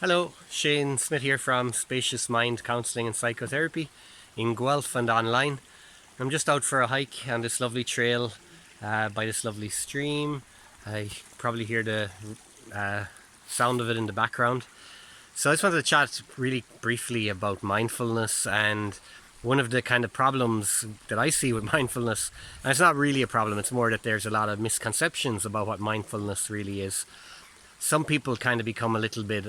Hello, Shane Smith here from Spacious Mind Counselling and Psychotherapy in Guelph and online. I'm just out for a hike on this lovely trail by this lovely stream. I probably hear the uh, sound of it in the background. So I just wanted to chat really briefly about mindfulness and one of the kind of problems that I see with mindfulness. And it's not really a problem, it's more that there's a lot of misconceptions about what mindfulness really is. Some people kind of become a little bit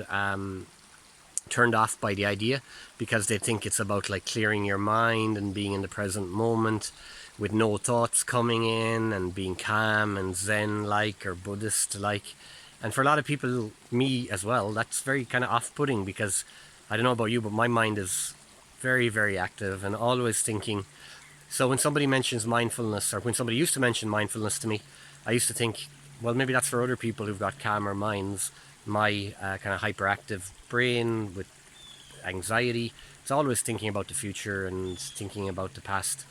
turned off by the idea because they think it's about like clearing your mind and being in the present moment with no thoughts coming in and being calm and zen like or Buddhist like. And for a lot of people, me as well, that's very kind of off-putting because I don't know about you, but my mind is very, very active and always thinking. So when somebody mentions mindfulness, or when somebody used to mention mindfulness to me, I used to think, well, maybe that's for other people who've got calmer minds. My kind of hyperactive brain with anxiety, it's always thinking about the future and thinking about the past.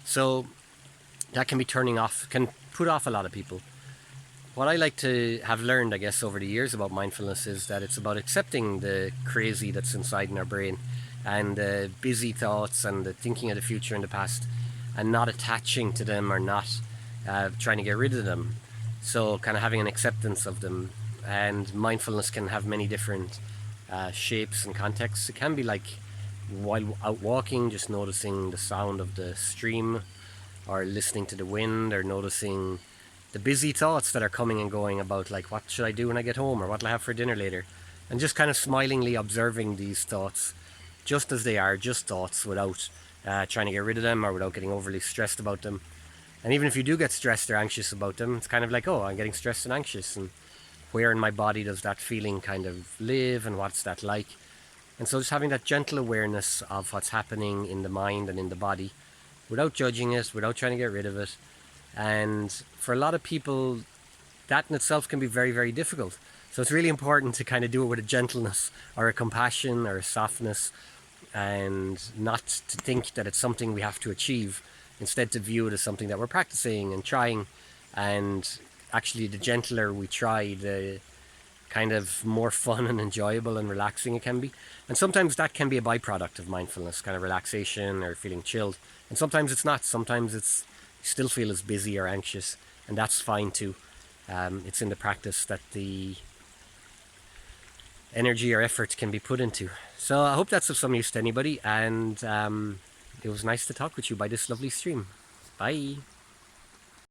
So that can be turning off, can put off a lot of people. What I like to have learned, I guess, over the years about mindfulness is that it's about accepting the crazy that's inside in our brain and the busy thoughts and the thinking of the future and the past and not attaching to them or not trying to get rid of them. So kind of having an acceptance of them. And mindfulness can have many different shapes and contexts. It can be like while out walking, just noticing the sound of the stream or listening to the wind or noticing the busy thoughts that are coming and going about like what should I do when I get home or what will I have for dinner later, and just kind of smilingly observing these thoughts just as they are, just thoughts, without trying to get rid of them or without getting overly stressed about them. And even if you do get stressed or anxious about them, it's kind of like, oh, I'm getting stressed and anxious, and where in my body does that feeling kind of live and what's that like. And so just having that gentle awareness of what's happening in the mind and in the body without judging it, without trying to get rid of it. And for a lot of people, that in itself can be very, very difficult. So it's really important to kind of do it with a gentleness or a compassion or a softness, and not to think that it's something we have to achieve. Instead, to view it as something that we're practicing and trying. And actually, the gentler we try, the kind of more fun and enjoyable and relaxing it can be. And sometimes that can be a byproduct of mindfulness, kind of relaxation or feeling chilled. And sometimes it's not. Sometimes it's you still feel as busy or anxious, and that's fine too. It's in the practice that the energy or effort can be put into. So I hope that's of some use to anybody, and it was nice to talk with you by this lovely stream. Bye.